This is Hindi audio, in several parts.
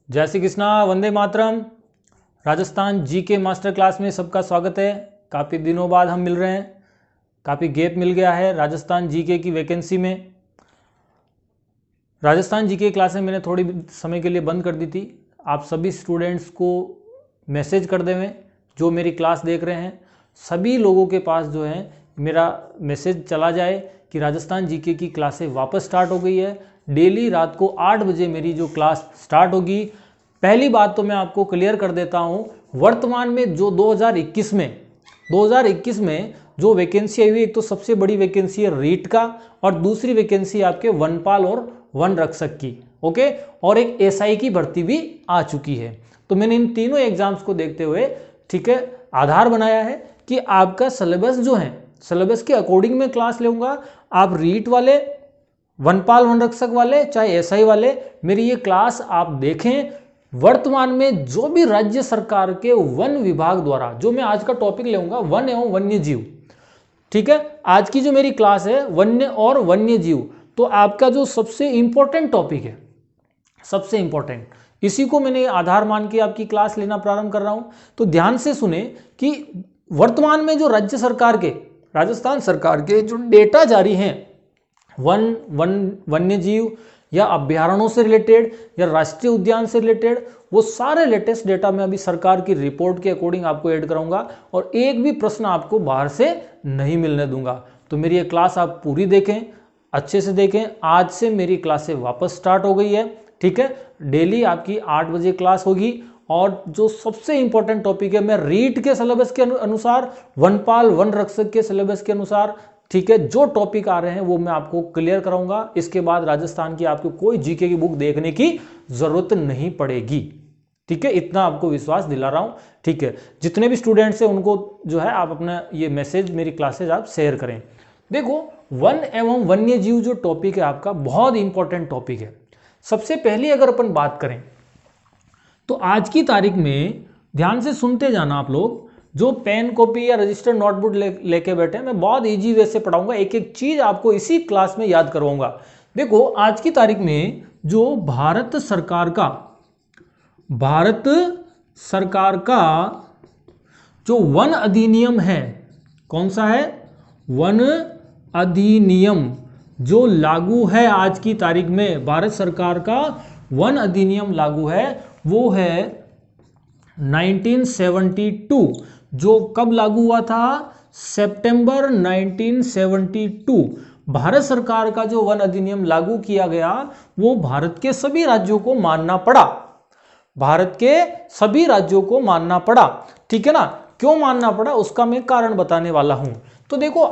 जय श्री कृष्णा, वंदे मातरम। राजस्थान जी के मास्टर क्लास में सबका स्वागत है। काफ़ी दिनों बाद हम मिल रहे हैं, काफ़ी गैप मिल गया है राजस्थान जीके की वैकेंसी में। राजस्थान जीके क्लासें मैंने थोड़ी समय के लिए बंद कर दी थी। आप सभी स्टूडेंट्स को मैसेज कर देवें जो मेरी क्लास देख रहे हैं, सभी लोगों के पास जो है मेरा मैसेज चला जाए कि राजस्थान जीके की क्लासें वापस स्टार्ट हो गई है। डेली रात को 8 बजे मेरी जो क्लास स्टार्ट होगी। पहली बात तो मैं आपको क्लियर कर देता हूं, वर्तमान में जो 2021 में जो वैकेंसी आई हुई, एक तो सबसे बड़ी वैकेंसी है रीट का और दूसरी वैकेंसी आपके वनपाल और वन रक्षक की, ओके, और एक एसआई की भर्ती भी आ चुकी है। तो मैंने इन तीनों एग्जाम्स को देखते हुए, ठीक है, आधार बनाया है कि आपका सिलेबस जो है, सिलेबस के अकॉर्डिंग मैं क्लास लूंगा। आप रीट वाले, वनपाल वन रक्षक वाले, चाहे एसआई वाले, मेरी ये क्लास आप देखें। वर्तमान में जो भी राज्य सरकार के वन विभाग द्वारा, जो मैं आज का टॉपिक लेऊंगा वन एवं वन्य जीव, ठीक है, आज की जो मेरी क्लास है वन्य और वन्य जीव, तो आपका जो सबसे इंपॉर्टेंट टॉपिक है, सबसे इंपॉर्टेंट, इसी को मैंने आधार मान के आपकी क्लास लेना प्रारंभ कर रहा हूं। तो ध्यान से सुने कि वर्तमान में जो राज्य सरकार के, राजस्थान सरकार के जो डेटा जारी हैं वन्य जीव या अभ्यारण्यों से रिलेटेड या राष्ट्रीय उद्यान से रिलेटेड, वो सारे लेटेस्ट डेटा मैं अभी सरकार की रिपोर्ट के अकॉर्डिंग आपको ऐड कराऊंगा और एक भी प्रश्न आपको बाहर से नहीं मिलने दूंगा। तो मेरी ये क्लास आप पूरी देखें, अच्छे से देखें। आज से मेरी क्लासें वापस स्टार्ट हो गई है, ठीक है। डेली आपकी 8 बजे क्लास होगी और जो सबसे इंपॉर्टेंट टॉपिक है, मैं रीट के सिलेबस के अनुसार, वनपाल वन रक्षक के सिलेबस के अनुसार, ठीक है, जो टॉपिक आ रहे हैं वो मैं आपको क्लियर कराऊंगा। इसके बाद राजस्थान की आपको कोई जीके की बुक देखने की जरूरत नहीं पड़ेगी, ठीक है, इतना आपको विश्वास दिला रहा हूं, ठीक है। जितने भी स्टूडेंट्स हैं उनको जो है आप अपना ये मैसेज, मेरी क्लासेज आप शेयर करें। देखो, वन एवं वन्य जीव जो टॉपिक है आपका, बहुत इंपॉर्टेंट टॉपिक है। सबसे पहले अगर अपन बात करें तो आज की तारीख में, ध्यान से सुनते जाना आप लोग, जो पेन कॉपी या रजिस्टर्ड नोटबुक लेके बैठे हैं, मैं बहुत इजी वे से पढ़ाऊंगा, एक एक चीज आपको इसी क्लास में याद करवाऊंगा। देखो, आज की तारीख में जो भारत सरकार का जो वन अधिनियम है, कौन सा है, वन अधिनियम जो लागू है आज की तारीख में, भारत सरकार का वन अधिनियम लागू है, वो है 1972। जो कब लागू हुआ था, सितंबर 1972। भारत सरकार का जो वन अधिनियम लागू किया गया, वो भारत के सभी राज्यों को मानना पड़ा, भारत के सभी राज्यों को मानना पड़ा, ठीक है ना। क्यों मानना पड़ा उसका मैं कारण बताने वाला हूं। तो देखो,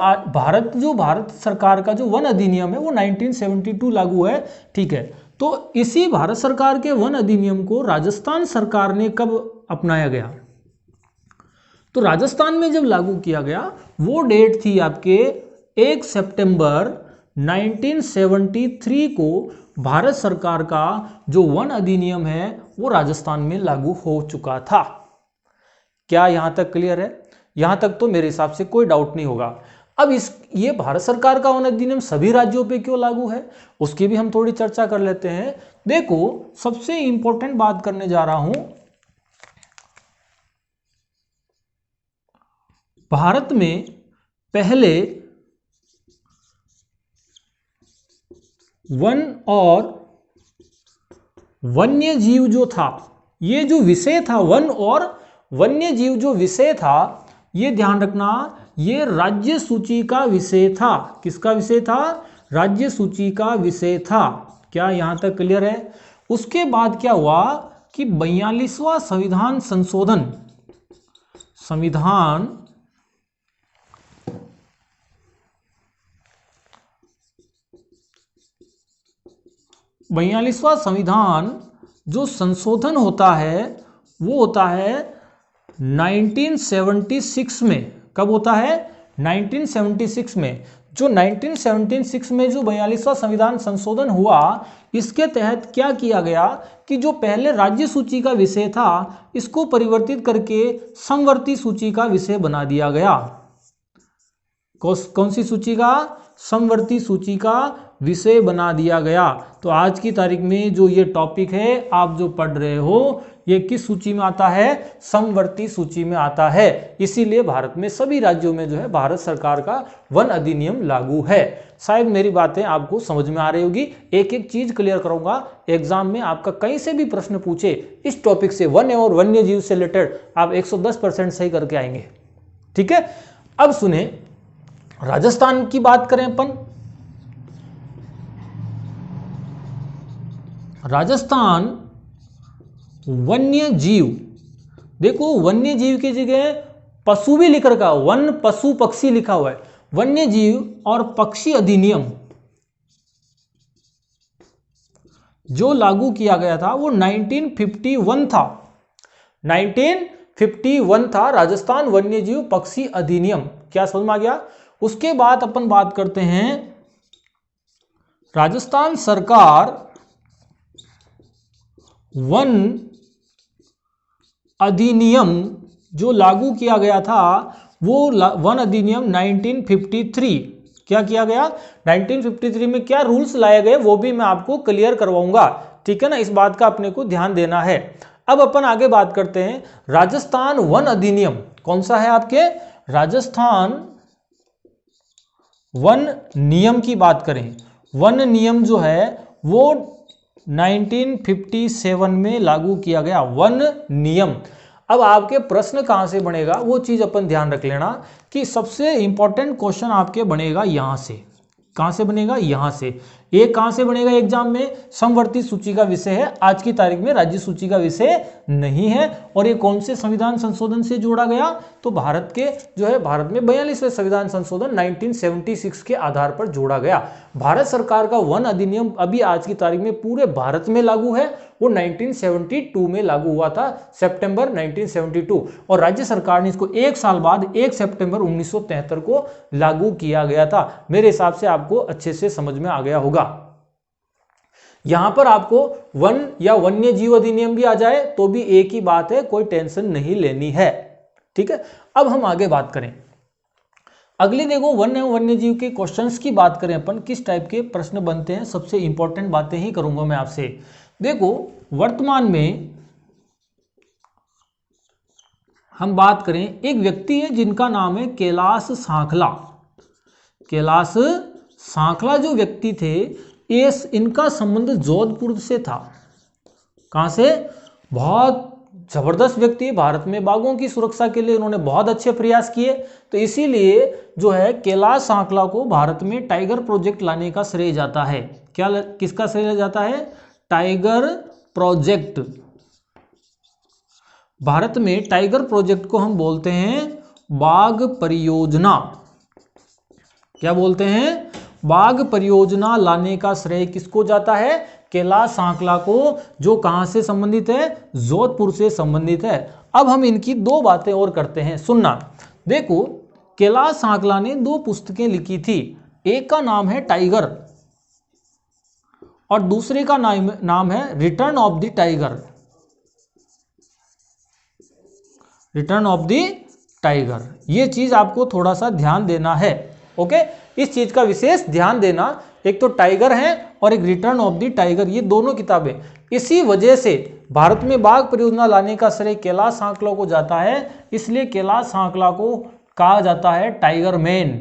भारत सरकार का जो वन अधिनियम है वो 1972 लागू है, ठीक है। तो इसी भारत सरकार के वन अधिनियम को राजस्थान सरकार ने कब अपनाया गया, तो राजस्थान में जब लागू किया गया वो डेट थी आपके 1 सितंबर 1973 को। भारत सरकार का जो वन अधिनियम है वो राजस्थान में लागू हो चुका था। क्या यहां तक क्लियर है? यहां तक तो मेरे हिसाब से कोई डाउट नहीं होगा। अब ये भारत सरकार का वन अधिनियम सभी राज्यों पे क्यों लागू है, उसकी भी हम थोड़ी चर्चा कर लेते हैं। देखो, सबसे इंपॉर्टेंट बात करने जा रहा हूं, भारत में पहले वन और वन्य जीव जो था, ये जो विषय था, वन और वन्य जीव जो विषय था, ये ध्यान रखना, ये राज्य सूची का विषय था। किसका विषय था? राज्य सूची का विषय था। क्या यहां तक क्लियर है? उसके बाद क्या हुआ कि 42वां संविधान संशोधन, 42वां संविधान जो संशोधन होता है वो होता है 1976 में। कब होता है? 1976 में। जो 1976 में जो 42वां संविधान संशोधन हुआ, इसके तहत क्या किया गया कि जो पहले राज्य सूची का विषय था, इसको परिवर्तित करके समवर्ती सूची का विषय बना दिया गया। कौन सी सूची का? समवर्ती सूची का विषय बना दिया गया। तो आज की तारीख में जो ये टॉपिक है आप जो पढ़ रहे हो ये किस सूची में आता है? समवर्ती सूची में आता है। इसीलिए भारत में सभी राज्यों में जो है भारत सरकार का वन अधिनियम लागू है। शायद मेरी बातें आपको समझ में आ रही होगी। एक एक चीज क्लियर करूंगा। एग्जाम में आपका कहीं से भी प्रश्न पूछे इस टॉपिक से, वन और वन्य जीव से रिलेटेड, आप 110% सही करके आएंगे। ठीक है, अब सुने, राजस्थान की बात करें अपन। राजस्थान वन्य जीव, देखो वन्य जीव की जगह पशु भी लिख रखा, वन पशु पक्षी लिखा हुआ है। वन्य जीव और पक्षी अधिनियम जो लागू किया गया था वो 1951 था। 1951 था राजस्थान वन्य जीव पक्षी अधिनियम। क्या समझ में आ गया? उसके बाद अपन बात करते हैं राजस्थान सरकार वन अधिनियम जो लागू किया गया था वो वन अधिनियम 1953। क्या किया गया? 1953 में क्या रूल्स लाए गए वो भी मैं आपको क्लियर करवाऊंगा। ठीक है ना, इस बात का अपने को ध्यान देना है। अब अपन आगे बात करते हैं राजस्थान वन अधिनियम। कौन सा है आपके? राजस्थान वन नियम की बात करें, वन नियम जो है वो 1957 में लागू किया गया, वन नियम। अब आपके प्रश्न कहां से बनेगा वो चीज अपन ध्यान रख लेना कि सबसे इंपॉर्टेंट क्वेश्चन आपके बनेगा यहां से। कहां से बनेगा? यहां से। एक कहां से बनेगा एग्जाम में? समवर्ती सूची का विषय है, आज की तारीख में राज्य सूची का विषय नहीं है। और ये कौन से संविधान संशोधन से जोड़ा गया? तो भारत के जो है भारत में 42वें संविधान संशोधन 1976 के आधार पर जोड़ा गया। भारत सरकार का वन अधिनियम अभी आज की तारीख में पूरे भारत में लागू है, वो 1972 में लागू हुआ था, सितंबर 1972। और राज्य सरकार ने इसको एक साल बाद 1 सितंबर 1973 को लागू किया गया था। मेरे हिसाब से आपको अच्छे से समझ में आ गया होगा। यहां पर आपको वन या वन्य जीव अधिनियम भी आ जाए तो भी एक ही बात है, कोई टेंशन नहीं लेनी है। ठीक है, अब हम आगे बात करें। अगली देखो वन एवं वन्य जीव के क्वेश्चंस की बात करें अपन, किस टाइप के प्रश्न बनते हैं, सबसे इंपॉर्टेंट बातें ही करूंगा मैं आपसे। देखो वर्तमान में हम बात करें, एक व्यक्ति है जिनका नाम है कैलाश सांखला। कैलाश सांखला जो व्यक्ति थे, इनका संबंध जोधपुर से था। कहां से? बहुत जबरदस्त व्यक्ति, भारत में बाघों की सुरक्षा के लिए उन्होंने बहुत अच्छे प्रयास किए। तो इसीलिए जो है कैलाश सांखला को भारत में टाइगर प्रोजेक्ट लाने का श्रेय जाता है। क्या किसका श्रेय जाता है? Tiger project. भारत में टाइगर प्रोजेक्ट को हम बोलते हैं बाघ परियोजना। क्या बोलते हैं? बाघ परियोजना लाने का श्रेय किसको जाता है? कैलाश सांखला को, जो कहां से संबंधित है? जोधपुर से संबंधित है। अब हम इनकी दो बातें और करते हैं, सुनना। देखो कैलाश सांखला ने 2 पुस्तकें लिखी थी, एक का नाम है टाइगर और दूसरे का नाम है return of the tiger. Return of the tiger, ये चीज आपको थोड़ा सा ध्यान देना है। ओके, इस चीज का विशेष ध्यान देना। एक तो टाइगर है और एक रिटर्न ऑफ द टाइगर, ये दोनों किताबें। इसी वजह से भारत में बाघ परियोजना लाने का श्रेय कैलाश सांखला को जाता है, इसलिए कैलाश सांखला को कहा जाता है टाइगर मैन।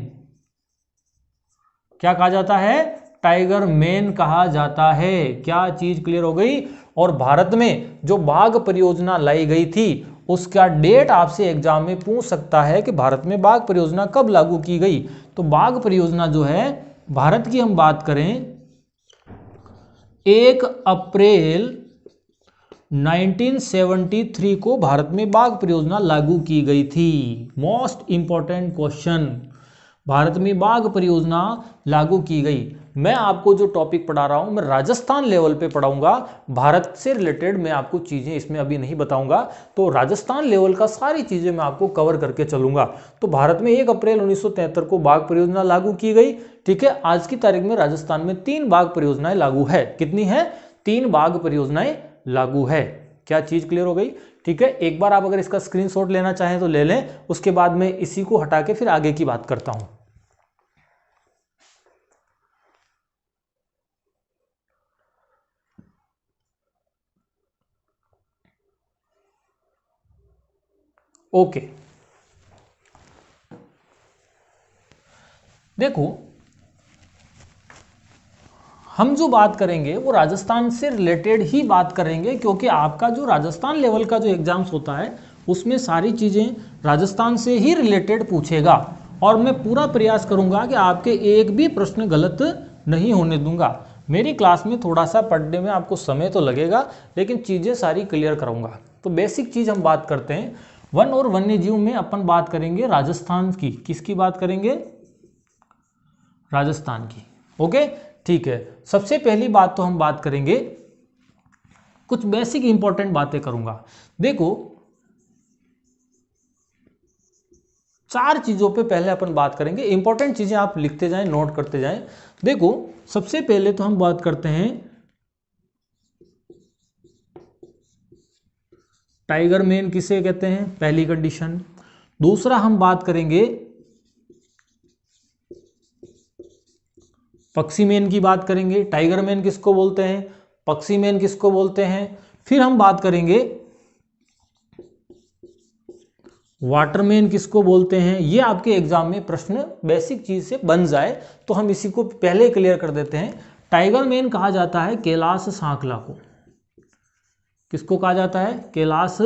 क्या कहा जाता है? टाइगर मैन कहा जाता है। क्या चीज क्लियर हो गई? और भारत में जो बाघ परियोजना लाई गई थी उसका डेट आपसे एग्जाम में पूछ सकता है कि भारत में बाघ परियोजना कब लागू की गई। तो बाघ परियोजना जो है भारत की हम बात करें 1 अप्रैल 1973 को भारत में बाघ परियोजना लागू की गई थी। मोस्ट इंपॉर्टेंट क्वेश्चन, भारत में बाघ परियोजना लागू की गई। मैं आपको जो टॉपिक पढ़ा रहा हूं मैं राजस्थान लेवल पे पढ़ाऊंगा, भारत से रिलेटेड मैं आपको चीजें इसमें अभी नहीं बताऊंगा। तो राजस्थान लेवल का सारी चीजें मैं आपको कवर करके चलूंगा। तो भारत में 1 अप्रैल 1973 को बाघ परियोजना लागू की गई। ठीक है, आज की तारीख में राजस्थान में 3 बाघ परियोजनाएं लागू है। कितनी है? 3 बाघ परियोजनाएं लागू है। क्या चीज क्लियर हो गई? ठीक है, एक बार आप अगर इसका स्क्रीनशॉट लेना चाहें तो ले लें, उसके बाद मैं इसी को हटा के फिर आगे की बात करता हूं। ओके, देखो हम जो बात करेंगे वो राजस्थान से रिलेटेड ही बात करेंगे, क्योंकि आपका जो राजस्थान लेवल का जो एग्जाम्स होता है उसमें सारी चीज़ें राजस्थान से ही रिलेटेड पूछेगा, और मैं पूरा प्रयास करूंगा कि आपके एक भी प्रश्न गलत नहीं होने दूंगा। मेरी क्लास में थोड़ा सा पढ़ने में आपको समय तो लगेगा, लेकिन चीज़ें सारी क्लियर कराऊंगा। तो बेसिक चीज़ हम बात करते हैं, वन और वन्य जीव में अपन बात करेंगे राजस्थान की। किसकी बात करेंगे? राजस्थान की। ओके, ठीक है। सबसे पहली बात तो हम बात करेंगे, कुछ बेसिक इंपॉर्टेंट बातें करूंगा। देखो, 4 चीजों पे पहले अपन बात करेंगे, इंपॉर्टेंट चीजें आप लिखते जाएं, नोट करते जाएं। देखो, सबसे पहले तो हम बात करते हैं टाइगर मैन किसे कहते हैं, पहली कंडीशन। दूसरा हम बात करेंगे पक्षी मैन की बात करेंगे, टाइगर मैन किसको बोलते हैं, पक्षी मैन किसको बोलते हैं। फिर हम बात करेंगे वाटरमैन किसको बोलते हैं। ये आपके एग्जाम में प्रश्न बेसिक चीज से बन जाए तो हम इसी को पहले क्लियर कर देते हैं। टाइगर मैन कहा जाता है कैलाश सांकला को। किसको कहा जाता है? कैलाश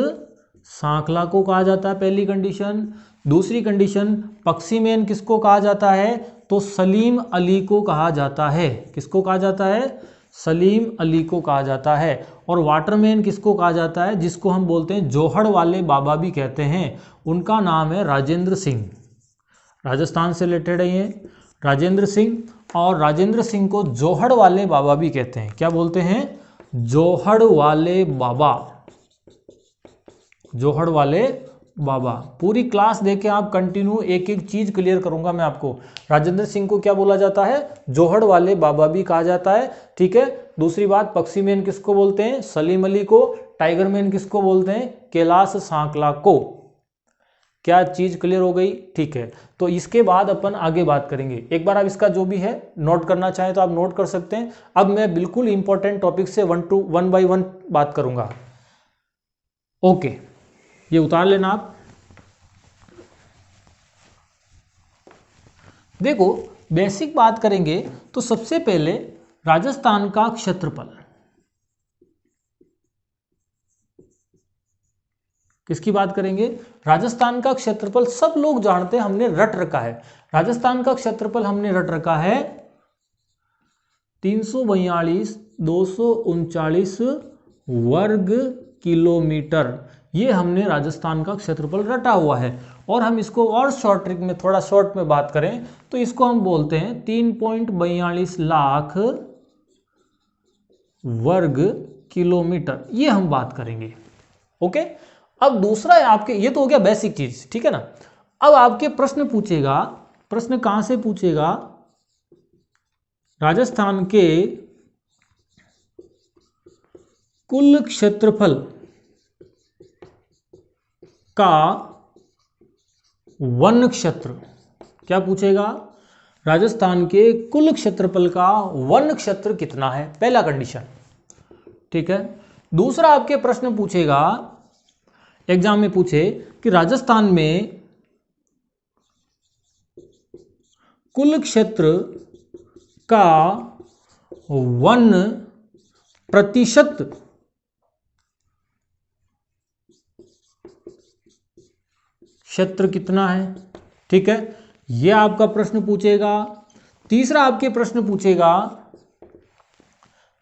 सांकला को कहा जाता है, पहली कंडीशन। दूसरी कंडीशन, पक्षी मैन किसको कहा जाता है? तो सलीम अली को कहा जाता है। किसको कहा जाता है? सलीम अली को कहा जाता है। और वाटरमैन किसको कहा जाता है? जिसको हम बोलते हैं जोहड़ वाले बाबा भी कहते हैं, उनका नाम है राजेंद्र सिंह। राजस्थान से रिलेटेड है ये, राजेंद्र सिंह। और राजेंद्र सिंह को जोहड़ वाले बाबा भी कहते हैं। क्या बोलते हैं? जोहड़ वाले बाबा, जोहड़ वाले बाबा। पूरी क्लास देके आप कंटिन्यू एक एक चीज क्लियर करूंगा मैं आपको। राजेंद्र सिंह को क्या बोला जाता है? जोहड़ वाले बाबा भी कहा जाता है, ठीक है। दूसरी बात, पक्षी मैन किसको बोलते हैं? सलीम अली को। टाइगर मैन किसको बोलते हैं? कैलाश सांकला को। क्या चीज क्लियर हो गई? ठीक है। तो इसके बाद अपन आगे बात करेंगे। एक बार आप इसका जो भी है नोट करना चाहें तो आप नोट कर सकते हैं। अब मैं बिल्कुल इंपॉर्टेंट टॉपिक से वन बाय वन बात करूंगा। ओके, ये उतार लेना आप। देखो, बेसिक बात करेंगे तो सबसे पहले राजस्थान का क्षेत्रफल। किसकी बात करेंगे? राजस्थान का क्षेत्रफल सब लोग जानते हैं, हमने रट रखा है। राजस्थान का क्षेत्रफल हमने रट रखा है 342,239 वर्ग किलोमीटर। ये हमने राजस्थान का क्षेत्रफल रटा हुआ है। और हम इसको और शॉर्ट ट्रिक में, थोड़ा शॉर्ट में बात करें तो इसको हम बोलते हैं 3.42 लाख वर्ग किलोमीटर। ये हम बात करेंगे। ओके, अब दूसरा है आपके, ये तो हो गया बेसिक चीज, ठीक है ना। अब आपके प्रश्न पूछेगा, प्रश्न कहां से पूछेगा? राजस्थान के कुल क्षेत्रफल का वन क्षेत्र। क्या पूछेगा? राजस्थान के कुल क्षेत्रफल का वन क्षेत्र कितना है, पहला कंडीशन, ठीक है। दूसरा आपके प्रश्न पूछेगा, एग्जाम में पूछे कि राजस्थान में कुल क्षेत्र का वन प्रतिशत क्षेत्र कितना है, ठीक है। यह आपका प्रश्न पूछेगा। तीसरा आपके प्रश्न पूछेगा,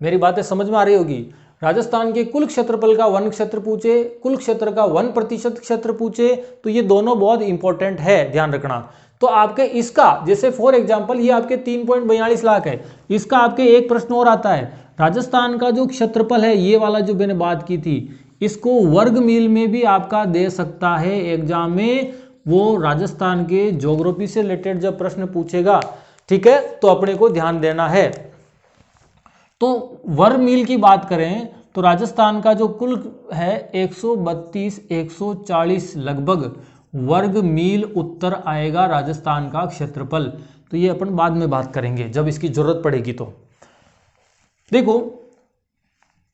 मेरी बातें समझ में आ रही होगी, राजस्थान के कुल क्षेत्रफल का वन क्षेत्र पूछे, कुल क्षेत्र का 1% क्षेत्र पूछे, तो ये दोनों बहुत इंपॉर्टेंट है, ध्यान रखना। तो आपके इसका, जैसे फॉर एग्जांपल ये आपके 3.42 लाख है, इसका आपके एक प्रश्न और आता है, राजस्थान का जो क्षेत्रफल है, ये वाला जो मैंने बात की थी, इसको वर्ग मील में भी आपका दे सकता है एग्जाम में। वो राजस्थान के ज्योग्राफी से रिलेटेड जब प्रश्न पूछेगा, ठीक है, तो अपने को ध्यान देना है। तो वर्ग मील की बात करें तो राजस्थान का जो कुल है 132-140 लगभग वर्ग मील उत्तर आएगा राजस्थान का क्षेत्रफल। तो ये अपन बाद में बात करेंगे जब इसकी जरूरत पड़ेगी। तो देखो,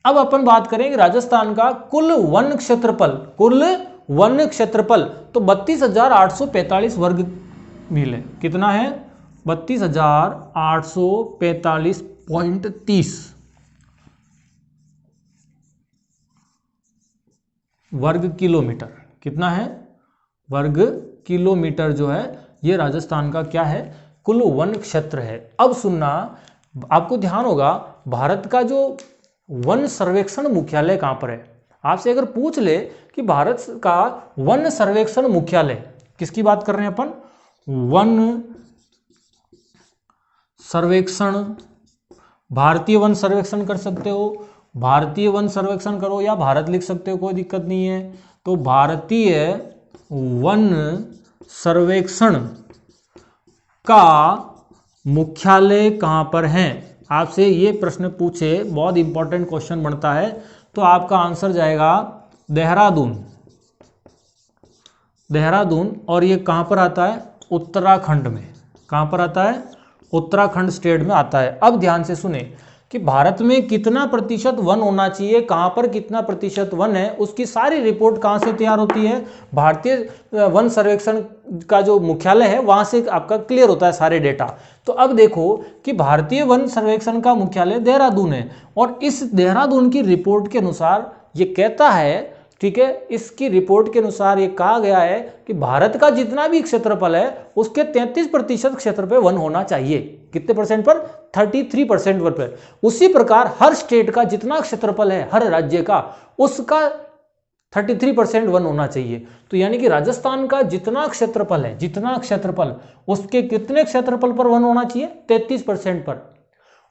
अब अपन बात करेंगे राजस्थान का कुल वन क्षेत्रफल, कुल वन क्षेत्रफल तो 32,845 वर्ग मील है। कितना है? 32,845.30 वर्ग किलोमीटर। कितना है? वर्ग किलोमीटर जो है ये राजस्थान का क्या है? कुल वन क्षेत्र है। अब सुनना, आपको ध्यान होगा भारत का जो वन सर्वेक्षण मुख्यालय कहां पर है। आपसे अगर पूछ ले कि भारत का वन सर्वेक्षण मुख्यालय, किसकी बात कर रहे हैं अपन? वन सर्वेक्षण, भारतीय वन सर्वेक्षण कर सकते हो, भारतीय वन सर्वेक्षण करो या भारत लिख सकते हो, कोई दिक्कत नहीं है। तो भारतीय वन सर्वेक्षण का मुख्यालय कहां पर है? आपसे ये प्रश्न पूछे, बहुत इंपॉर्टेंट क्वेश्चन बनता है, तो आपका आंसर जाएगा देहरादून। देहरादून। और ये कहां पर आता है? उत्तराखंड में। कहां पर आता है? उत्तराखंड स्टेट में आता है। अब ध्यान से सुने कि भारत में कितना प्रतिशत वन होना चाहिए, कहां पर कितना प्रतिशत वन है, उसकी सारी रिपोर्ट कहां से तैयार होती है? भारतीय वन सर्वेक्षण का जो मुख्यालय है वहां से आपका क्लियर होता है सारे डेटा। तो अब देखो कि भारतीय वन सर्वेक्षण का मुख्यालय देहरादून है, और इस देहरादून की रिपोर्ट के अनुसार ये कहता है, ठीक है, इसकी रिपोर्ट के अनुसार ये कहा गया है कि भारत का जितना भी क्षेत्रफल है उसके 33% क्षेत्र पे वन होना चाहिए। कितने परसेंट पर? 33% पर। उसी प्रकार हर स्टेट का जितना क्षेत्रफल है, हर राज्य का, उसका 33% वन होना चाहिए। तो यानी कि राजस्थान का जितना क्षेत्रफल है, जितना क्षेत्रफल, उसके कितने क्षेत्रफल पर वन होना चाहिए? 33% पर।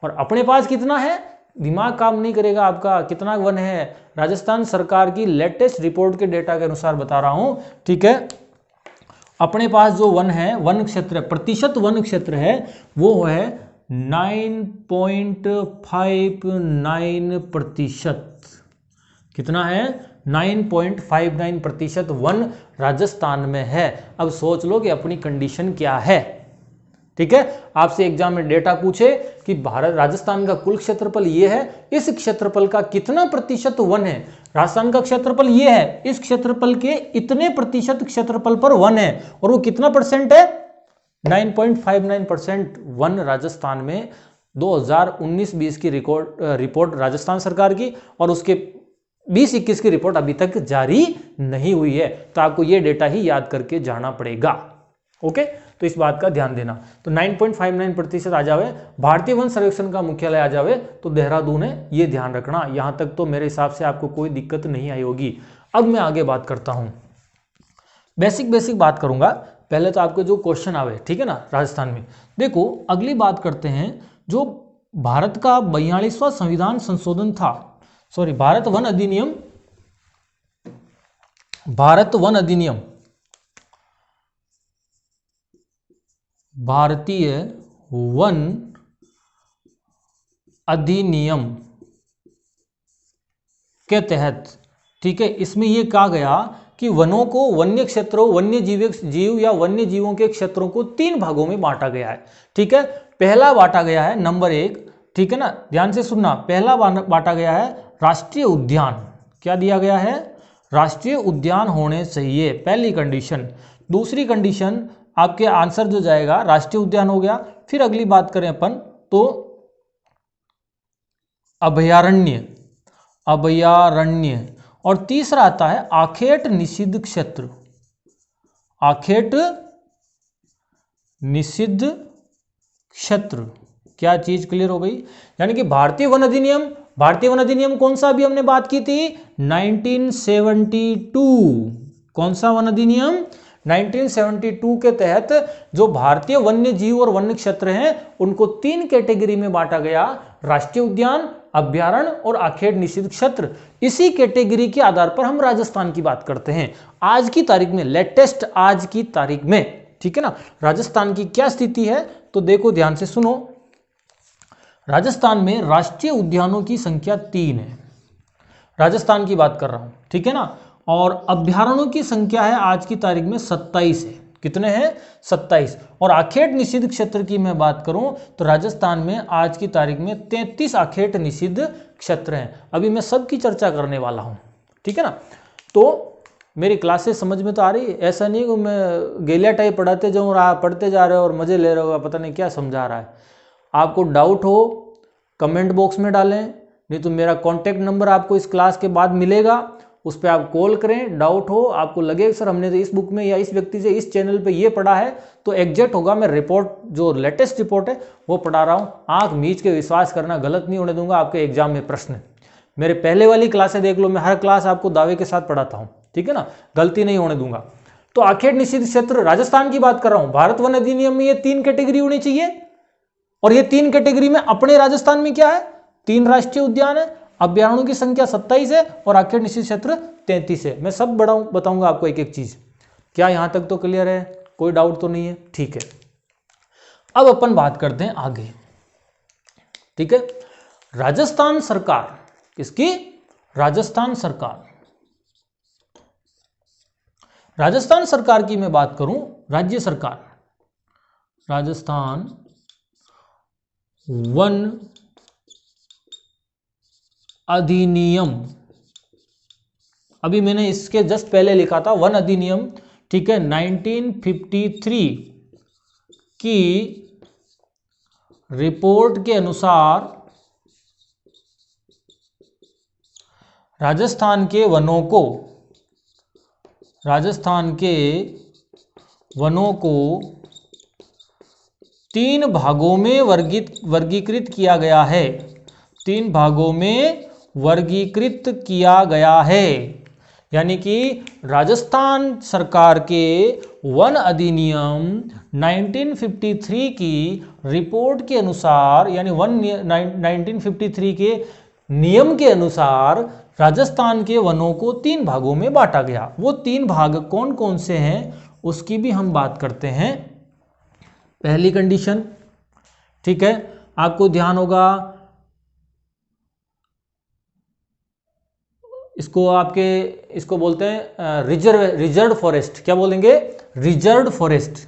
और अपने पास कितना है? दिमाग काम नहीं करेगा आपका, कितना वन है? राजस्थान सरकार की लेटेस्ट रिपोर्ट के डेटा के अनुसार बता रहा हूं, ठीक है। अपने पास जो वन है, वन क्षेत्र, प्रतिशत वन क्षेत्र है, वो है 9.59%। कितना है? 9.59% वन राजस्थान में है। अब सोच लो कि अपनी कंडीशन क्या है, ठीक है। आपसे एग्जाम में डेटा पूछे कि भारत राजस्थान का कुल क्षेत्रफल ये है, इस क्षेत्रफल का कितना प्रतिशत वन है? राजस्थान का क्षेत्रफल ये है, इस क्षेत्रफल के इतने प्रतिशत क्षेत्रफल पर वन है, और वो कितना परसेंट है? 9.59% वन राजस्थान में 2019-20 की रिपोर्ट राजस्थान सरकार की, और उसके 2021 की रिपोर्ट अभी तक जारी नहीं हुई है। तो आपको ये डेटा ही याद करके जाना पड़ेगा। ओके, तो इस बात का ध्यान देना। तो 9.59% आ जावे, भारतीय वन सर्वेक्षण का मुख्यालय आ जावे तो देहरादून है, ये ध्यान रखना। यहां तक तो मेरे हिसाब से आपको कोई दिक्कत नहीं आई होगी। अब मैं आगे बात करता हूं, बेसिक बात करूंगा। पहले तो आपके जो क्वेश्चन आवे, ठीक है ना, राजस्थान में। देखो, अगली बात करते हैं, जो भारत का 42वां संविधान संशोधन था, सॉरी, भारत वन अधिनियम, भारत वन अधिनियम, भारतीय वन अधिनियम के तहत, ठीक है, इसमें यह कहा गया कि वनों को वन्य क्षेत्रों, वन्य जीव या वन्य जीवों के क्षेत्रों को 3 भागों में बांटा गया है, ठीक है। पहला बांटा गया है, नंबर 1, ठीक है ना, ध्यान से सुनना, पहला बांटा गया है राष्ट्रीय उद्यान। क्या दिया गया है? राष्ट्रीय उद्यान होने चाहिए, पहली कंडीशन। दूसरी कंडीशन, आपके आंसर जो जाएगा राष्ट्रीय उद्यान हो गया। फिर अगली बात करें अपन तो अभयारण्य, अभयारण्य, और तीसरा आता है आखेट निषिद्ध क्षेत्र, आखेट निषिद्ध क्षेत्र। क्या चीज क्लियर हो गई? यानी कि भारतीय वन अधिनियम, भारतीय वन अधिनियम कौन सा अभी हमने बात की थी? 1972। कौन सा वन अधिनियम? 1972 के तहत जो भारतीय वन्य जीव और वन्य क्षेत्र हैं उनको 3 कैटेगरी में बांटा गया, राष्ट्रीय उद्यान, अभ्यारण्य और आखेट निषिद्ध क्षेत्र। इसी कैटेगरी के आधार पर हम राजस्थान की बात करते हैं आज की तारीख में, लेटेस्ट आज की तारीख में, ठीक है ना। राजस्थान की क्या स्थिति है तो देखो, ध्यान से सुनो। राजस्थान में राष्ट्रीय उद्यानों की संख्या 3 है, राजस्थान की बात कर रहा हूं, ठीक है ना। और अभ्यारण्यों की संख्या है आज की तारीख में 27 है। कितने हैं? 27। और आखेट निषिद्ध क्षेत्र की मैं बात करूं तो राजस्थान में आज की तारीख में 33 आखेट निषिद्ध क्षेत्र हैं। अभी मैं सबकी चर्चा करने वाला हूं, ठीक है ना। तो मेरी क्लासेस समझ में तो आ रही है? ऐसा नहीं कि मैं गेलिया टाइप पढ़ाते जाऊँ, पढ़ते जा रहे हो और मज़े ले रहे हो, पता नहीं क्या समझा रहा है। आपको डाउट हो कमेंट बॉक्स में डालें, नहीं तो मेरा कॉन्टैक्ट नंबर आपको इस क्लास के बाद मिलेगा, उस पर आप कॉल करें। डाउट हो, आपको लगे सर हमने तो इस बुक में या इस व्यक्ति से इस चैनल पे ये पढ़ा है, तो एग्जैक्ट होगा मैं रिपोर्ट जो लेटेस्ट रिपोर्ट है वो पढ़ा रहा हूँ। आंख मीच के विश्वास करना, गलत नहीं होने दूंगा आपके एग्जाम में प्रश्न। मेरे पहले वाली क्लासें देख लो, मैं हर क्लास आपको दावे के साथ पढ़ाता हूँ, ठीक है ना, गलती नहीं होने दूंगा। तो आखेट निषिद्ध क्षेत्र राजस्थान की बात कर रहा हूँ। भारत वन अधिनियम में ये 3 कैटेगरी होनी चाहिए, और ये 3 कैटेगरी में अपने राजस्थान में क्या है, 3 राष्ट्रीय उद्यान है, अभ्यारण्यों की संख्या 27 है और आखेट निषिद्ध क्षेत्र 33 है। मैं सब बताऊंगा आपको एक एक चीज। क्या यहां तक तो क्लियर है? कोई डाउट तो नहीं है? ठीक है, अब अपन बात करते हैं आगे। ठीक है, राजस्थान सरकार, किसकी? राजस्थान सरकार। राजस्थान सरकार की मैं बात करूं, राज्य सरकार, राजस्थान वन अधिनियम, अभी मैंने इसके जस्ट पहले लिखा था वन अधिनियम, ठीक है, 1953 की रिपोर्ट के अनुसार राजस्थान के वनों को, राजस्थान के वनों को 3 भागों में वर्गीकृत किया गया है। 3 भागों में वर्गीकृत किया गया है, यानी कि राजस्थान सरकार के वन अधिनियम 1953 की रिपोर्ट के अनुसार, यानी 1953 के नियम के अनुसार राजस्थान के वनों को 3 भागों में बांटा गया। वो 3 भाग कौन कौन से हैं उसकी भी हम बात करते हैं। पहली कंडीशन, ठीक है, आपको ध्यान होगा, इसको बोलते हैं रिजर्व फॉरेस्ट। क्या बोलेंगे? Reserve forest.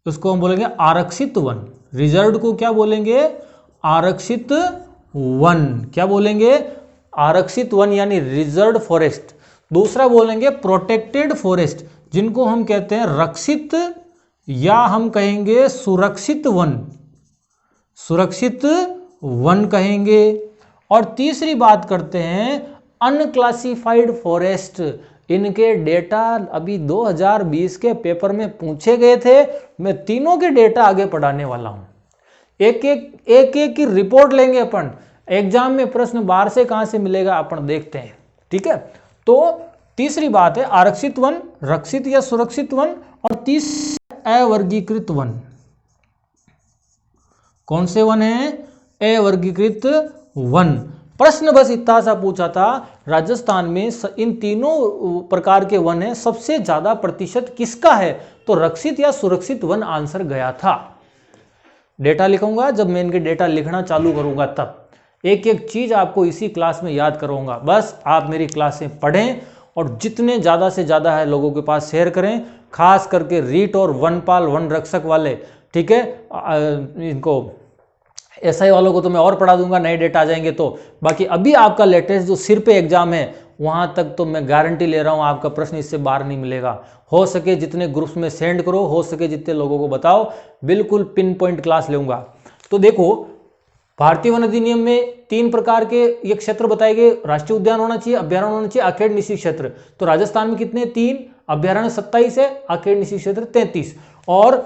उसको हम बोलेंगे आरक्षित वन। रिजर्व को क्या बोलेंगे? आरक्षित वन। क्या बोलेंगे? आरक्षित वन यानी रिजर्व फॉरेस्ट। दूसरा बोलेंगे प्रोटेक्टेड फॉरेस्ट, जिनको हम कहते हैं रक्षित या हम कहेंगे सुरक्षित वन, सुरक्षित वन कहेंगे। और तीसरी बात करते हैं अनक्लासिफाइड फॉरेस्ट। इनके डेटा अभी 2020 के पेपर में पूछे गए थे। मैं तीनों के डेटा आगे पढ़ाने वाला हूं। एक एक की रिपोर्ट लेंगे अपन। एग्जाम में प्रश्न बाहर से कहां से मिलेगा अपन देखते हैं, ठीक है। तो तीसरी बात है आरक्षित वन, रक्षित या सुरक्षित वन, और तीसरा अवर्गीकृत वन। कौन से वन है? अवर्गीकृत वन। प्रश्न बस इतना सा पूछा था, राजस्थान में इन तीनों प्रकार के वन है, सबसे ज्यादा प्रतिशत किसका है? तो रक्षित या सुरक्षित वन आंसर गया था। डेटा लिखूंगा, जब मैं इनके डेटा लिखना चालू करूंगा तब एक एक चीज आपको इसी क्लास में याद करवाऊंगा। बस आप मेरी क्लासें पढ़ें और जितने ज्यादा से ज्यादा है लोगों के पास शेयर करें, खास करके रीट और वनपाल वन रक्षक वाले, ठीक है। इनको एसआई वालों को तो मैं और पढ़ा दूंगा, नए डेटा आ जाएंगे तो। बाकी अभी आपका लेटेस्ट जो सिर पे एग्जाम है वहां तक तो मैं गारंटी ले रहा हूं आपका प्रश्न इससे बाहर नहीं मिलेगा। हो सके जितने ग्रुप्स में सेंड करो, हो सके जितने लोगों को बताओ, बिल्कुल पिन पॉइंट क्लास लूंगा। तो देखो, भारतीय वन अधिनियम में 3 प्रकार के ये क्षेत्र बताए गए। राष्ट्रीय उद्यान होना चाहिए, अभ्यारण्य होना चाहिए, आखेट निषिद्ध क्षेत्र। तो राजस्थान में कितने? 3, अभ्यारण्य 27 है, आखेट निषिद्ध क्षेत्र 33। और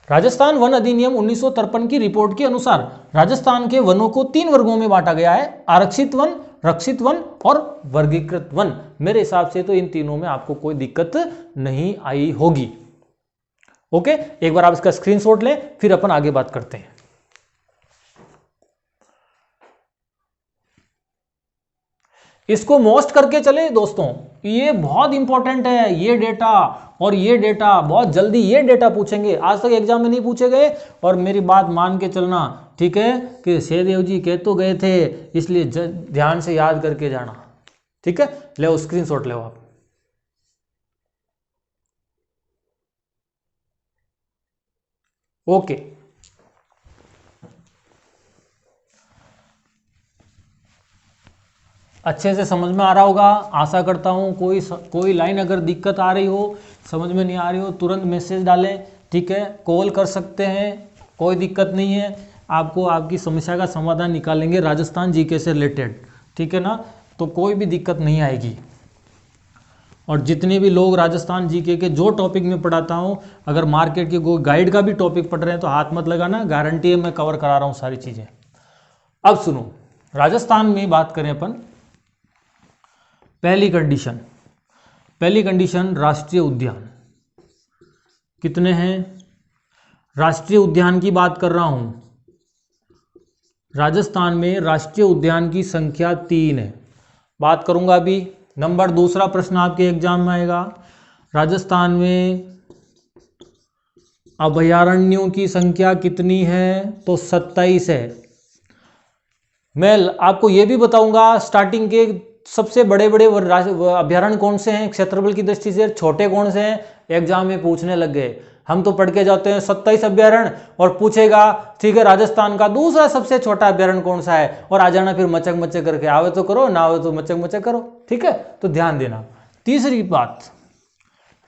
राजस्थान वन अधिनियम 1953 की रिपोर्ट के अनुसार राजस्थान के वनों को 3 वर्गों में बांटा गया है, आरक्षित वन, रक्षित वन और वर्गीकृत वन। मेरे हिसाब से तो इन तीनों में आपको कोई दिक्कत नहीं आई होगी। ओके, एक बार आप इसका स्क्रीनशॉट लें, फिर अपन आगे बात करते हैं। इसको मोस्ट करके चले दोस्तों, ये बहुत इंपॉर्टेंट है ये डेटा। और ये डेटा बहुत जल्दी ये डेटा पूछेंगे, आज तक एग्जाम में नहीं पूछे गए। और मेरी बात मान के चलना, ठीक है, कि सहदेव जी कह तो गए थे, इसलिए ध्यान से याद करके जाना, ठीक है। ले स्क्रीनशॉट ले आप। ओके, अच्छे से समझ में आ रहा होगा, आशा करता हूँ। कोई लाइन अगर दिक्कत आ रही हो, समझ में नहीं आ रही हो, तुरंत मैसेज डालें, ठीक है, कॉल कर सकते हैं, कोई दिक्कत नहीं है। आपको आपकी समस्या का समाधान निकालेंगे राजस्थान जीके से रिलेटेड, ठीक है ना, तो कोई भी दिक्कत नहीं आएगी। और जितने भी लोग राजस्थान जीके के जो टॉपिक में पढ़ाता हूँ, अगर मार्केट के कोई गाइड का भी टॉपिक पढ़ रहे हैं तो हाथ मत लगाना, गारंटी है मैं कवर करा रहा हूँ सारी चीज़ें। अब सुनो, राजस्थान में बात करें अपन, पहली कंडीशन राष्ट्रीय उद्यान कितने हैं। राष्ट्रीय उद्यान की बात कर रहा हूं, राजस्थान में राष्ट्रीय उद्यान की संख्या 3 है। बात करूंगा अभी। नंबर दूसरा प्रश्न आपके एग्जाम में आएगा, राजस्थान में अभयारण्यों की संख्या कितनी है, तो 27 है। मैं आपको यह भी बताऊंगा स्टार्टिंग के सबसे बड़े अभयारण्य कौन से हैं क्षेत्रफल की दृष्टि से, छोटे कौन से हैं, एग्जाम में पूछने लग गए। हम तो पढ़ के जाते हैं 27 अभयारण्य और पूछेगा ठीक है राजस्थान का दूसरा सबसे छोटा अभयारण्य कौन सा है, और आ जाना फिर मचक मचक करके, आवे तो करो ना आवे तो मचक मचक करो, ठीक है, तो ध्यान देना। तीसरी बात,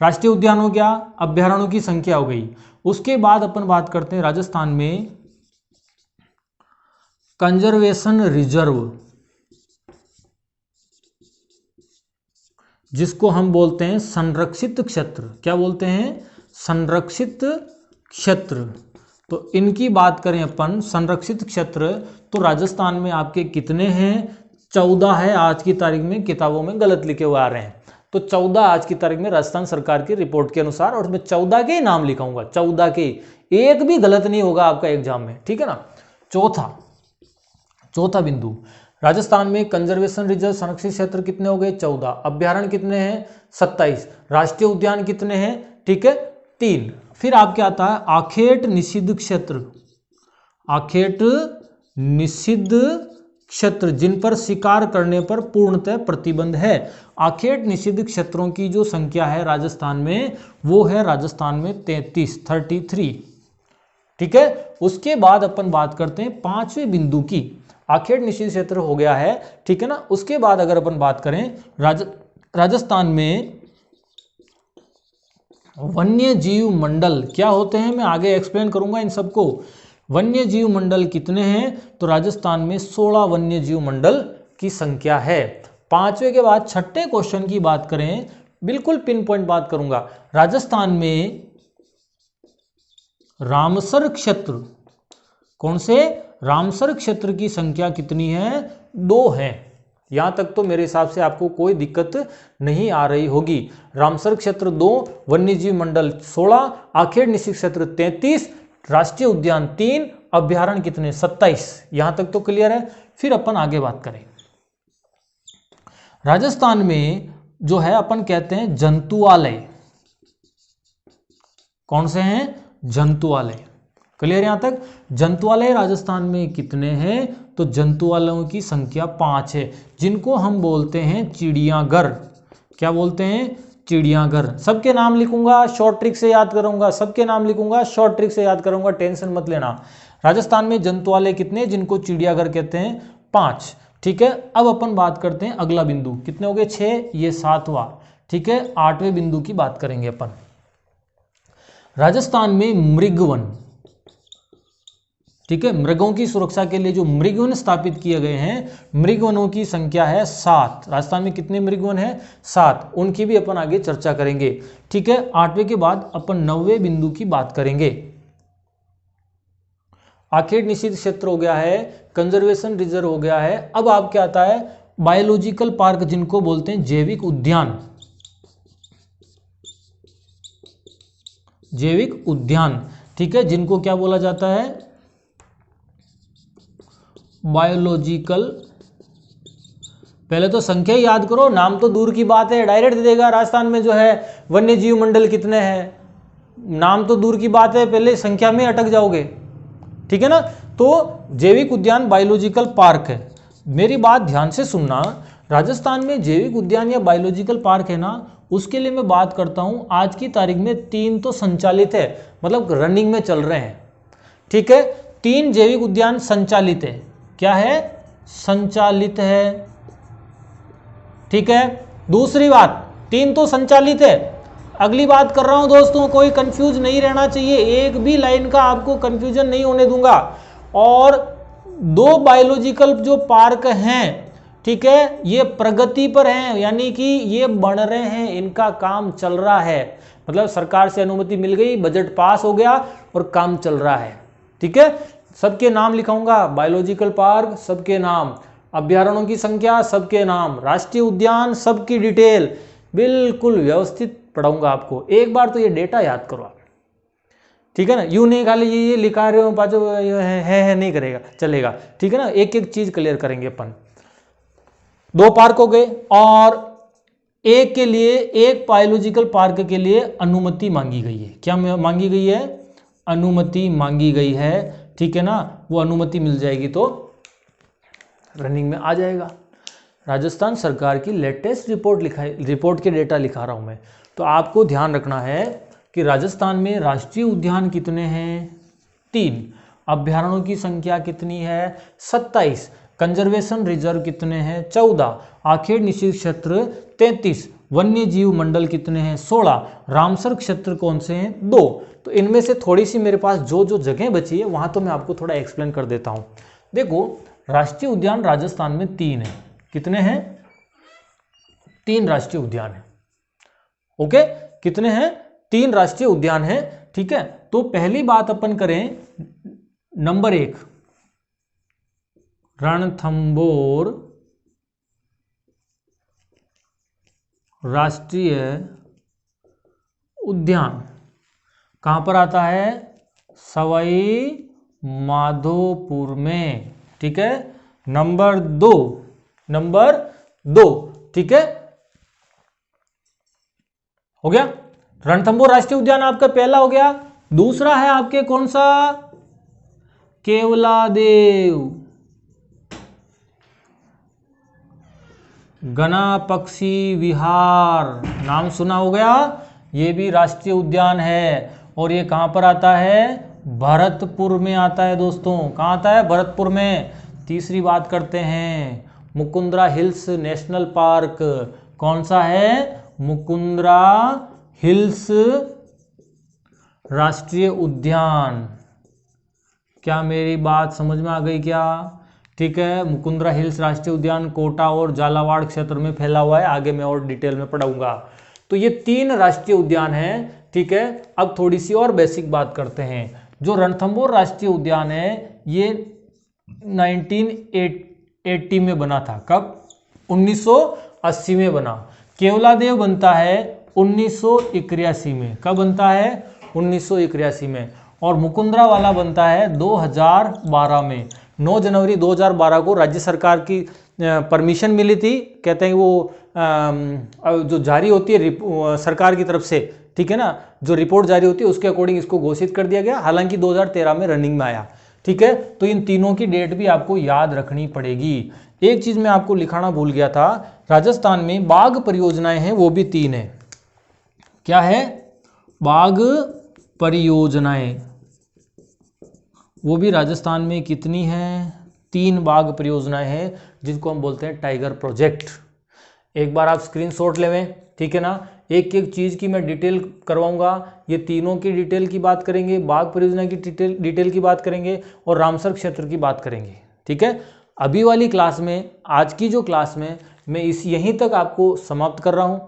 राष्ट्रीय उद्यान हो गया, अभयारण्यों की संख्या हो गई। उसके बाद अपन बात करते हैं राजस्थान में कंजर्वेशन रिजर्व, जिसको हम बोलते हैं संरक्षित क्षेत्र। क्या बोलते हैं, संरक्षित क्षेत्र। तो इनकी बात करें अपन, संरक्षित क्षेत्र, तो राजस्थान में आपके कितने हैं, 14 है आज की तारीख में, किताबों में गलत लिखे हुए आ रहे हैं, तो 14 आज की तारीख में राजस्थान सरकार की रिपोर्ट के अनुसार, और मैं 14 के ही नाम लिखाऊंगा, 14 के, एक भी गलत नहीं होगा आपका एग्जाम में, ठीक है ना। चौथा बिंदु, राजस्थान में कंजर्वेशन रिजर्व संरक्षित क्षेत्र कितने हो गए, 14, अभ्यारण्य कितने हैं, 27, राष्ट्रीय उद्यान कितने हैं, ठीक है, 3। फिर आपके आता है आखेट निषिद्ध क्षेत्र, आखेट निषिद्ध क्षेत्र जिन पर शिकार करने पर पूर्णतः प्रतिबंध है। आखेट निषिद्ध क्षेत्रों की जो संख्या है राजस्थान में, वो है राजस्थान में 33, ठीक है। उसके बाद अपन बात करते हैं 5वें बिंदु की, आखेट निषिद्ध क्षेत्र हो गया है, ठीक है ना। उसके बाद अगर अपन बात करें राजस्थान में वन्य जीव मंडल क्या होते हैं, मैं आगे एक्सप्लेन करूंगा इन सबको। वन्य जीव मंडल कितने हैं, तो राजस्थान में 16 वन्य जीव मंडल की संख्या है। 5वें के बाद 6ठे क्वेश्चन की बात करें, बिल्कुल पिन पॉइंट बात करूंगा, राजस्थान में रामसर क्षेत्र, कौन से, रामसर क्षेत्र की संख्या कितनी है, 2 है। यहां तक तो मेरे हिसाब से आपको कोई दिक्कत नहीं आ रही होगी। रामसर क्षेत्र 2, वन्यजीव मंडल 16, आखेट निषिद्ध क्षेत्र 33, राष्ट्रीय उद्यान 3, अभ्यारण्य कितने, 27। यहां तक तो क्लियर है। फिर अपन आगे बात करें, राजस्थान में जो है अपन कहते हैं जंतुआलय, कौन से हैं, जंतुआलय, क्लियर यहां तक। जंतुआलय राजस्थान में कितने हैं, तो जंतुआलयों की संख्या 5 है, जिनको हम बोलते हैं चिड़ियाघर। क्या बोलते हैं, चिड़ियाघर। सबके नाम लिखूंगा, शॉर्ट ट्रिक से याद करूंगा, सबके नाम लिखूंगा, शॉर्ट ट्रिक से याद करूंगा, टेंशन मत लेना। राजस्थान में जंतुआलय कितने, जिनको चिड़ियाघर कहते हैं, 5, ठीक है। अब अपन बात करते हैं अगला बिंदु, कितने हो गए, 6, ये 7वां, ठीक है। 8वें बिंदु की बात करेंगे अपन, राजस्थान में मृगवन, ठीक है, मृगों की सुरक्षा के लिए जो मृगवन स्थापित किए गए हैं, मृगवनों की संख्या है 7। राजस्थान में कितने मृगवन है, 7, उनकी भी अपन आगे चर्चा करेंगे, ठीक है। 8वें के बाद अपन 9वें बिंदु की बात करेंगे। आखेट निषिद्ध क्षेत्र हो गया है, कंजर्वेशन रिजर्व हो गया है। अब आप क्या आता है, बायोलॉजिकल पार्क, जिनको बोलते हैं जैविक उद्यान, जैविक उद्यान, ठीक है, जिनको क्या बोला जाता है, बायोलॉजिकल। पहले तो संख्या ही याद करो, नाम तो दूर की बात है, डायरेक्ट दे देगा राजस्थान में जो है वन्य जीव मंडल कितने हैं, नाम तो दूर की बात है, पहले संख्या में अटक जाओगे, ठीक है ना। तो जैविक उद्यान बायोलॉजिकल पार्क है। मेरी बात ध्यान से सुनना, राजस्थान में जैविक उद्यान या बायोलॉजिकल पार्क है ना, उसके लिए मैं बात करता हूं, आज की तारीख में 3 तो संचालित है, मतलब रनिंग में चल रहे हैं, ठीक है। 3 जैविक उद्यान संचालित है, क्या है, संचालित है, ठीक है। दूसरी बात, 3 तो संचालित है। अगली बात कर रहा हूं दोस्तों, कोई कंफ्यूज नहीं रहना चाहिए, एक भी लाइन का आपको कंफ्यूजन नहीं होने दूंगा। और 2 बायोलॉजिकल जो पार्क हैं, ठीक है, ये प्रगति पर हैं, यानी कि ये बन रहे हैं, इनका काम चल रहा है, मतलब सरकार से अनुमति मिल गई, बजट पास हो गया और काम चल रहा है। ठीक है, सबके नाम लिखाऊंगा, बायोलॉजिकल पार्क सबके नाम, अभ्यारण्यों की संख्या सबके नाम, राष्ट्रीय उद्यान सबकी डिटेल, बिल्कुल व्यवस्थित पढ़ाऊंगा आपको। एक बार तो ये डेटा याद करो आप, ठीक है ना, यूं नहीं खाली ये लिखा रहे हो पाचो है नहीं करेगा चलेगा, ठीक है ना, एक एक चीज क्लियर करेंगे अपन। 2 पार्क हो गए और एक के लिए, एक बायोलॉजिकल पार्क के लिए अनुमति मांगी गई है। क्या मांगी गई है? अनुमति मांगी गई है, ठीक है ना, वो अनुमति मिल जाएगी तो रनिंग में आ जाएगा। राजस्थान सरकार की लेटेस्ट रिपोर्ट के डेटा लिखा रहा हूं मैं, तो आपको ध्यान रखना है कि राजस्थान में राष्ट्रीय उद्यान कितने हैं? 3। अभ्यारण्यों की संख्या कितनी है? 27। कंजर्वेशन रिजर्व कितने हैं? 14। आखेड़ निषिद्ध क्षेत्र 33। वन्य जीव मंडल कितने हैं? 16। रामसर क्षेत्र कौन से हैं? 2। तो इनमें से थोड़ी सी मेरे पास जो जो जगह बची है वहां तो मैं आपको थोड़ा एक्सप्लेन कर देता हूं। देखो, राष्ट्रीय उद्यान राजस्थान में 3 है। कितने हैं? 3 राष्ट्रीय उद्यान है। ओके, कितने हैं? 3 राष्ट्रीय उद्यान है, ठीक है। तो पहली बात अपन करें, नंबर 1 रणथंभौर राष्ट्रीय उद्यान कहां पर आता है? सवाई माधोपुर में, ठीक है। नंबर 2, ठीक है, हो गया। रणथंभौर राष्ट्रीय उद्यान आपका पहला हो गया। दूसरा है आपके कौन सा? केवलादेव गना पक्षी विहार, नाम सुना हो गया, ये भी राष्ट्रीय उद्यान है और ये कहां पर आता है? भरतपुर में आता है दोस्तों। कहां आता है? भरतपुर में। तीसरी बात करते हैं, मुकुंदरा हिल्स नेशनल पार्क कौन सा है? मुकुंदरा हिल्स राष्ट्रीय उद्यान। क्या मेरी बात समझ में आ गई क्या? ठीक है, मुकुंदरा हिल्स राष्ट्रीय उद्यान कोटा और झालावाड़ क्षेत्र में फैला हुआ है, आगे मैं और डिटेल में पढ़ाऊंगा। तो ये 3 राष्ट्रीय उद्यान हैं, ठीक है। अब थोड़ी सी और बेसिक बात करते हैं। जो रणथंभौर राष्ट्रीय उद्यान है ये 1980 में बना था। कब? 1980 में बना। केवलादेव बनता है 1981 में। कब बनता है? 1981 में। और मुकुंदरा वाला बनता है 2012 में। 9 जनवरी 2012 को राज्य सरकार की परमिशन मिली थी, कहते हैं वो जो जारी होती है सरकार की तरफ से, ठीक है ना, जो रिपोर्ट जारी होती है उसके अकॉर्डिंग इसको घोषित कर दिया गया। हालांकि 2013 में रनिंग में आया, ठीक है। तो इन तीनों की डेट भी आपको याद रखनी पड़ेगी। एक चीज मैं आपको लिखाना भूल गया था, राजस्थान में बाघ परियोजनाएं हैं, वो भी 3 है। क्या है? बाघ परियोजनाएं, वो भी राजस्थान में कितनी हैं? 3 बाघ परियोजनाएं हैं, जिनको हम बोलते हैं टाइगर प्रोजेक्ट। एक बार आप स्क्रीनशॉट लेवें, ठीक है ना, एक एक चीज की मैं डिटेल करवाऊंगा। ये तीनों की डिटेल की बात करेंगे, बाघ परियोजना की डिटेल की बात करेंगे और रामसर क्षेत्र की बात करेंगे, ठीक है। अभी वाली क्लास में, आज की जो क्लास में मैं यहीं तक आपको समाप्त कर रहा हूं,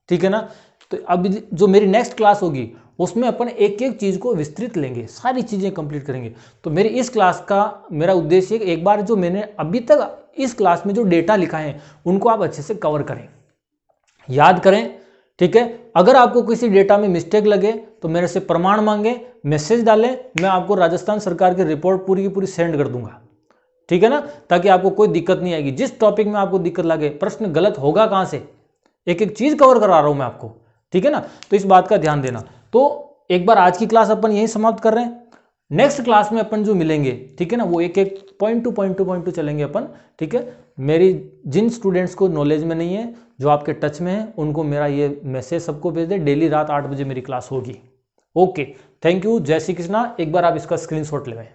ठीक है ना। तो अब जो मेरी नेक्स्ट क्लास होगी उसमें अपन एक एक चीज को विस्तृत लेंगे, सारी चीजें कंप्लीट करेंगे। तो मेरी इस क्लास का मेरा उद्देश्य एक बार जो मैंने अभी तक इस क्लास में जो डेटा लिखा है उनको आप अच्छे से कवर करें, याद करें, ठीक है। अगर आपको किसी डेटा में मिस्टेक लगे तो मेरे से प्रमाण मांगे, मैसेज डालें, मैं आपको राजस्थान सरकार की रिपोर्ट पूरी की पूरी सेंड कर दूंगा, ठीक है ना, ताकि आपको कोई दिक्कत नहीं आएगी। जिस टॉपिक में आपको दिक्कत लगे, प्रश्न गलत होगा कहां से, एक एक चीज कवर करा रहा हूं मैं आपको, ठीक है ना। तो इस बात का ध्यान देना। तो एक बार आज की क्लास अपन यहीं समाप्त कर रहे हैं। नेक्स्ट क्लास में अपन जो मिलेंगे, ठीक है ना, वो एक एक पॉइंट टू चलेंगे अपन, ठीक है। मेरी जिन स्टूडेंट्स को नॉलेज में नहीं है, जो आपके टच में है, उनको मेरा ये मैसेज सबको भेज दे। डेली रात 8 बजे मेरी क्लास होगी। ओके, थैंक यू, जय श्री कृष्णा। एक बार आप इसका स्क्रीनशॉट लें।